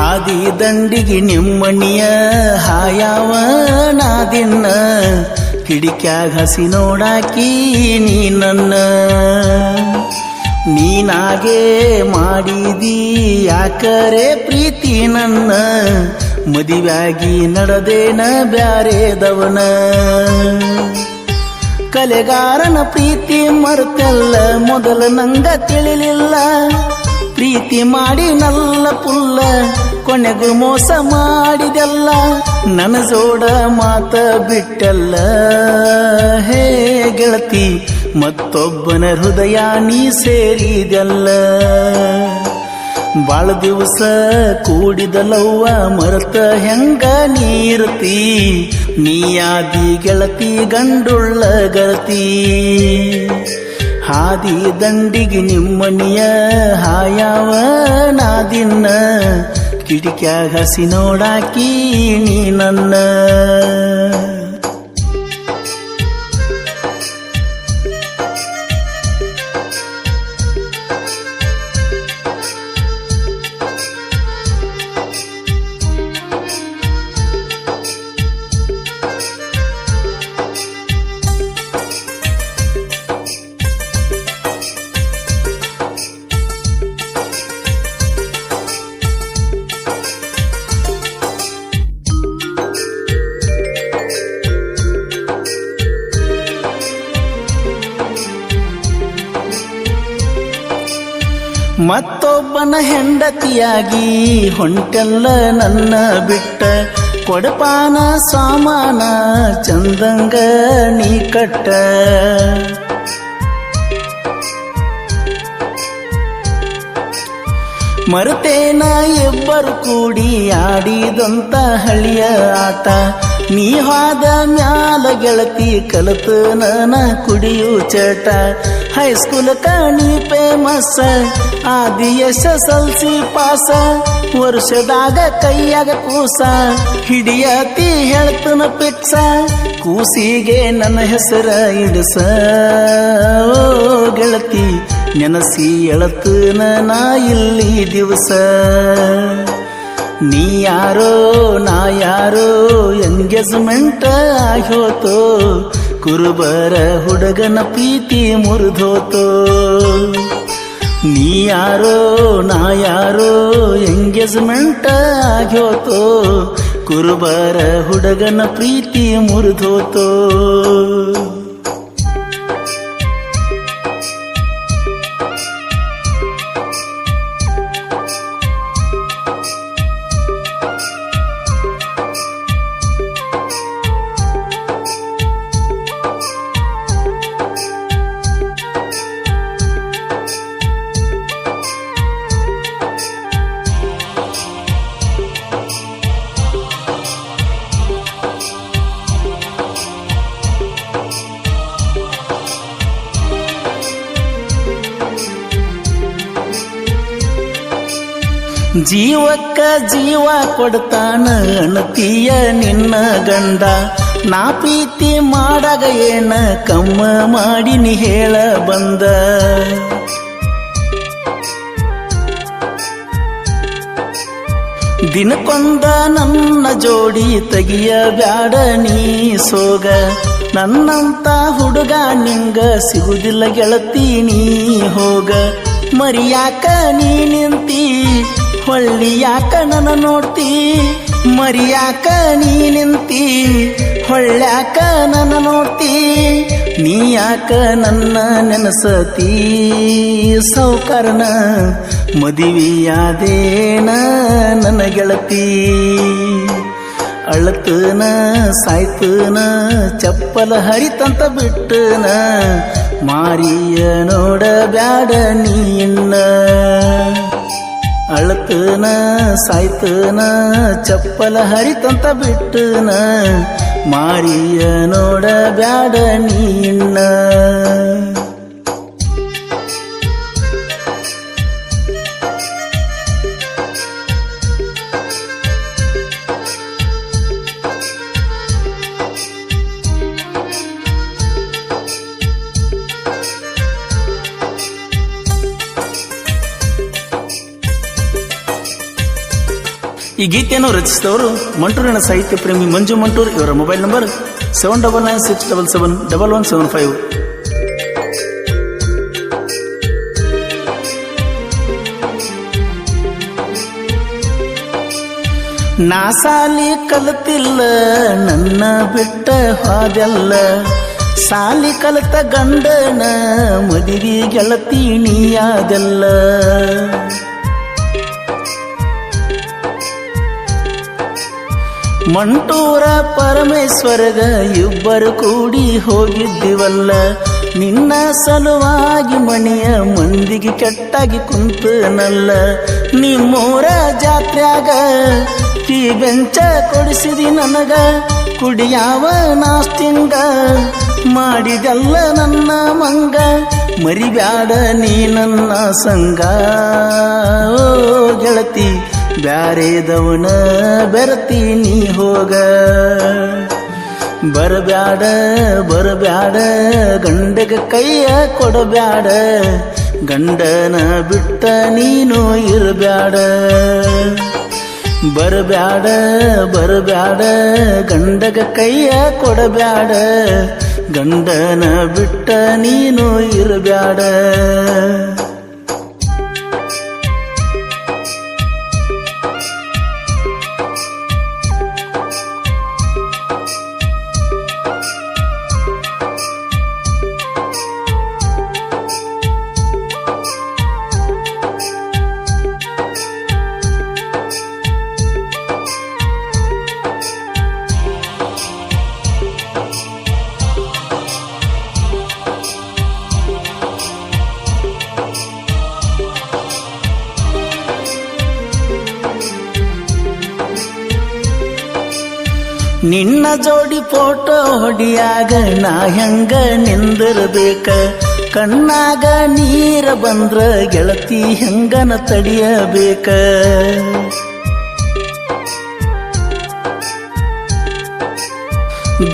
ಹಾದಿ ದಂಡಿಗೆ ನಿಮ್ಮಣಿಯ ಹಾಯಾವ ನಾದಿನ್ನ ಕಿಡಿಕ್ಯಾಗ ಹಸಿ ನೋಡಾಕಿ ನೀ ನನ್ನ ನೀನಾಗೆ ಮಾಡಿದಿ ಯಾಕರೆ ಪ್ರೀತಿ ನನ್ನ ಮದಿವ್ಯಾಗಿ ನಡೆದೇನ ಬ್ಯಾರೆದವನ ಕಲೆಗಾರನ ಪ್ರೀತಿ ಮರೆತಲ್ಲ ಮೊದಲ ನಂಗ ತಿಳಿಲಿಲ್ಲ ಪ್ರೀತಿ ಮಾಡಿ ನಲ್ಲ ಪುಲ್ಲ ಕೊನೆಗೂ ಮೋಸ ಮಾಡಿದೆಲ್ಲ ನನ್ನ ಜೋಡ ಮಾತ ಬಿಟ್ಟಲ್ಲ ಹೇ ಗೆಳತಿ ಮತ್ತೊಬ್ಬನ ಹೃದಯ ನೀ ಸೇರಿದೆಲ್ಲ ಬಾಳ ದಿವಸ ಕೂಡಿದಲವ್ವ ಮರೆತ ಹೆಂಗ ನೀರ್ತಿ ನೀಯಾದಿ ಗೆಳತಿ ಗಂಡುಳ್ಳ ಗೆಳತಿ ಹಾದಿ ದಂಡಿಗೆ ನಿಮ್ಮನಿಯ ಹಾಯಾವ ನಾದಿನ್ನ ಕಿಡಿಕ್ಯಾಗ ಹಸಿ ನೋಡಾಕಿ ನೀ ನನ್ನ ಮತ್ತೊಬ್ಬನ ಹೆಂಡತಿಯಾಗಿ ಹೊಂಟೆಲ್ಲ ನನ್ನ ಬಿಟ್ಟ ಕೊಡಪಾನ ಸಾಮಾನ ಚಂದಂಗ ನೀ ಕಟ್ಟ ಮರುತೇನ ಇಬ್ಬರು ಕೂಡಿ ಆಡಿದಂತ ಹಳಿಯ ಆಟ ನೀ ಹಾದ ಮ್ಯಾಲ ಗೆಳತಿ ಕಲತು ನನ ಕುಡಿಯು ಚಟ ಹೈಸ್ಕೂಲ್ ಕಣಿ ಫೇಮಸ್ ಆದಿ SSLC ಪಾಸ ವರ್ಷದಾಗ ಕೈಯಾಗ ಕೂಸ ಹಿಡಿಯತಿ ಹೇಳ್ತನ ಪಿಕ್ಸ ಕೂಸಿಗೆ ನನ್ನ ಹೆಸರ ಇಡಸ ಓ ಗೆಳತಿ ನೆನಸಿ ಎಳತನ ನಾ ಇಲ್ಲಿ ದಿವಸ ನೀ ಯಾರೋ ನಾ ಯಾರೋ ಎಂಗೇಜ್ಮೆಂಟ್ ಆಗೋತೋ ಕುರುಬರ ಹುಡುಗನ ಪ್ರೀತಿ ಮುರಿದೋತೋ ನೀ ಯಾರೋ ನಾ ಯಾರೋ ಎಂಗೇಜ್ಮೆಂಟ್ ಆಗೋತೋ ಕುರುಬರ ಹುಡುಗನ ಪ್ರೀತಿ ಮುರಿದೋತೋ ಜೀವಕ್ಕ ಜೀವ ಕೊಡ್ತಾನ ಅಣತಿಯ ನಿನ್ನ ಗಂಡ ನಾ ಪ್ರೀತಿ ಮಾಡಾಗ ಏನ ಕಮ್ಮ ಮಾಡಿ ನೀ ಹೇಳ ಬಂದ ದಿನಕ್ಕೊಂದ ನನ್ನ ಜೋಡಿ ತೆಗಿಯ ಬ್ಯಾಡ ನೀ ಸೋಗ ನನ್ನಂತ ಹುಡುಗ ನಿಂಗ ಸಿಗುದಿಲ್ಲ ಗೆಳತಿ ನೀ ಹೋಗ ಮರಿಯಾಕ ನೀ ನಿಂತಿ ಹೊಳ್ಳಿ ಯಾಕ ನನ್ನ ನೋಡ್ತಿ ಮರಿಯಾಕ ನೀ ನಿಂತಿ ಹೊಳ್ಳ್ಯಾಕ ನನ್ನ ನೋಡ್ತಿ ನೀ ಯಾಕ ನನ್ನ ನೆನಸತಿ ಸೌಕರ್ನ ಮದುವೆಯಾದೇನ ನನ್ನ ಗೆಳತಿ ಅಳತನ ಸಾಯ್ತನ ಚಪ್ಪಲ ಹರಿತಂತ ಬಿಟ್ಟನ ಮಾರಿಯ ನೋಡ ಬ್ಯಾಡ ನೀನ್ನ ಅಳತನ ಸಾಯ್ತನ ಚಪ್ಪಲ ಹರಿತಂತ ಬಿಟ್ಟನ ಮಾರಿಯ ನೋಡ ಬ್ಯಾಡ ನೀನ್ನ ಈ ಗೀತೆಯನ್ನು ರಚಿಸಿದವರು ಮಂಟೂರಿನ ಸಾಹಿತ್ಯ ಪ್ರೇಮಿ ಮಂಜು ಮಂಟೂರ್. ಇವರ ಮೊಬೈಲ್ ನಂಬರ್ 7996771175. ನಾ ಸಾಲಿ ಕಲಿತಿಲ್ಲ ನನ್ನ ಬಿಟ್ಟ ಹೋದೆಲ್ಲ, ಸಾಲಿ ಕಲಿತ ಗಂಡನ ಮದುವೆ ಗೆಳತಿ ನೀಯಾದೆಲ್ಲ. ಮಂಟೂರ ಪರಮೇಶ್ವರಗ ಇಬ್ಬರು ಕೂಡಿ ಹೋಗಿದ್ದೀವಲ್ಲ, ನಿನ್ನ ಸಲುವಾಗಿ ಮನೆಯ ಮಂದಿಗೆ ಕೆಟ್ಟಾಗಿ ಕುಂತನಲ್ಲ. ನಿಮ್ಮೂರ ಜಾತ್ರ್ಯಾಗ ಟೀ ಬೆಂಚ ಕೊಡಿಸಿದಿ ನನಗ, ಕುಡಿಯಾವ ನಾಸ್ತಿಂಗ ಮಾಡಿದೆಲ್ಲ ನನ್ನ ಮಂಗ. ಮರಿಬ್ಯಾಡ ನೀ ನನ್ನ ಸಂಗ ಓ ಗೆಳತಿ, ಬ್ಯಾರೇದವನ ಬೆರತೀನಿ ಹೋಗ. ಬರಬ್ಯಾಡ ಬರಬ್ಯಾಡ ಗಂಡಗ ಕೈಯ ಕೊಡಬ್ಯಾಡ, ಗಂಡನ ಬಿಟ್ಟ ನೀನು ಇರಬ್ಯಾಡ. ಬರಬ್ಯಾಡ ಬರಬ್ಯಾಡ ಗಂಡಗ ಕೈಯ ಕೊಡಬ್ಯಾಡ, ಗಂಡನ ಬಿಟ್ಟ ನೀನು ಇರಬ್ಯಾಡ. ನಿನ್ನ ಜೋಡಿ ಫೋಟೋ ಹೊಡಿಯಾಗ ನಾ ಹೆಂಗ ನಿಂದಿರಬೇಕ, ಕಣ್ಣಾಗ ನೀರ ಬಂದ್ರ ಗೆಳತಿ ಹೆಂಗನ ತಡಿಯಬೇಕ.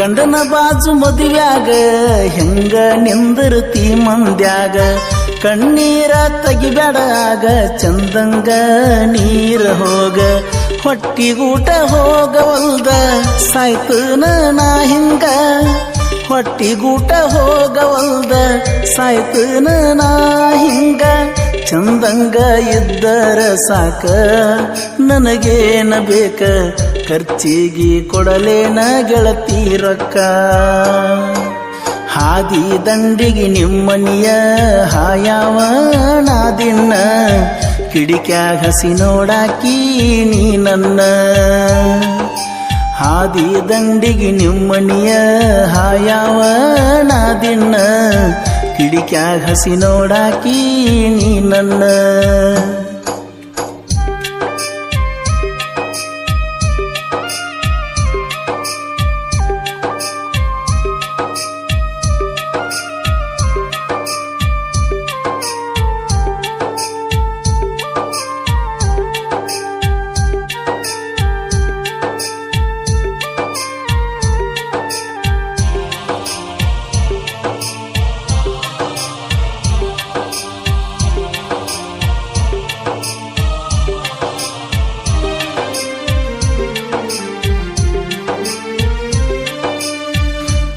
ಗಂಡನ ಬಾಜು ಮದುವ್ಯಾಗ ಹೆಂಗ ನಿಂದಿರ್ತಿ ಮಂದ್ಯಾಗ, ಕಣ್ಣೀರ ತೆಗಿಬ್ಯಾಡಾಗ ಚಂದಂಗ ನೀರ ಹೋಗ. ಹೊಟ್ಟಿಗೂಟ ಹೋಗವಲ್ದ ಸಾಯ್ತನ ನಾ ಹಿಂಗ, ಹೊಟ್ಟಿಗೂಟ ಹೋಗವಲ್ದ ಸಾಯ್ತನ ನಾ ಹಿಂಗ. ಚಂದಂಗ ಇದ್ದರ ಸಾಕ ನನಗೇನ ಬೇಕ, ಖರ್ಚಿಗೆ ಕೊಡಲೇನ ಗೆಳತಿ ರೊಕ್ಕ. ಹಾದಿ ದಂಡಿಗೆ ನಿಮ್ಮನಿಯ ಹಾಯಾವ ನಾದಿನ್ನ, ಕಿಡಿಕ್ಯಾಗ ಹಸಿ ನೋಡಾಕಿ ನೀ ನನ್ನ. ಹಾದಿ ದಂಡಿಗೆ ನಿಮ್ಮನಿಯ ಹಾಯಾವ ನಾದಿನ್ನ, ಕಿಡಿಕ್ಯಾಗ ಹಸಿ ನೋಡಾಕಿ ನೀ ನನ್ನ.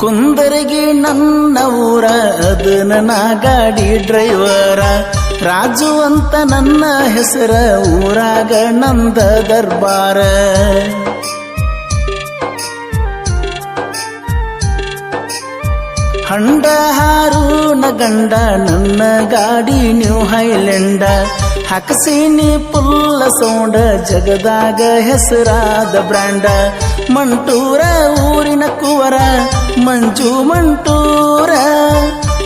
ಕುಂದರ್ಗಿ ನನ್ನ ಊರ ಅದು ನನ್ನ ಗಾಡಿ ಡ್ರೈವರ, ರಾಜು ಅಂತ ನನ್ನ ಹೆಸರ ಊರಾಗ ನಂದ ದರ್ಬಾರ. ಹಂಡ ಹಾರೂನ ಗಂಡ ನನ್ನ ಗಾಡಿ ನ್ಯೂ ಹೈಲ್ಯಾಂಡ, ಹಾಕಸೀನಿ ಪುಲ್ಲ ಸೌಂಡ ಜಗದಾಗ ಹೆಸರಾದ ಬ್ರ್ಯಾಂಡ. ಮಂಟೂರ ಊರಿನ ಕುವರ ಮಂಜು ಮಂಟೂರ,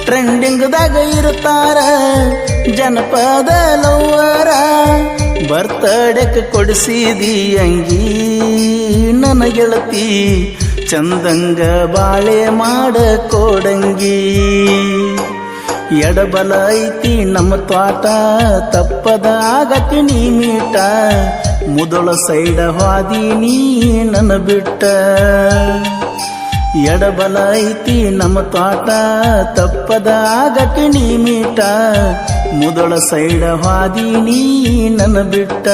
ಟ್ರೆಂಡಿಂಗ್ದಾಗ ಇರ್ತಾರ ಜನಪದ ಲವ್ವರ. ಬರ್ತಡೇಕ್ ಕೊಡಿಸಿದಿ ಅಂಗಿ ನನ್ನ ಗೆಳತಿ, ಚಂದಂಗ ಬಾಳೆ ಮಾಡ ಕೋಡಂಗಿ. ಎಡಬಲ ಐತಿ ನಮ್ಮ ತ್ವಾಟ ತಪ್ಪದಾಗಕ್ಕೆ ನೀ ಮೀಟ, ಮುದಳ ಸೈಡ ಹಾದಿ ನೀ ನನ್ನ ಬಿಟ್ಟ. ಎಡಬಲ ಐತಿ ನಮ್ಮ ತ್ವಾಟ ತಪ್ಪದಾಗಕ್ಕೆ ನೀ ಮೀಟ, ಮುದಳ ಸೈಡ ಹಾದಿ ನೀ ನನ್ನ ಬಿಟ್ಟ.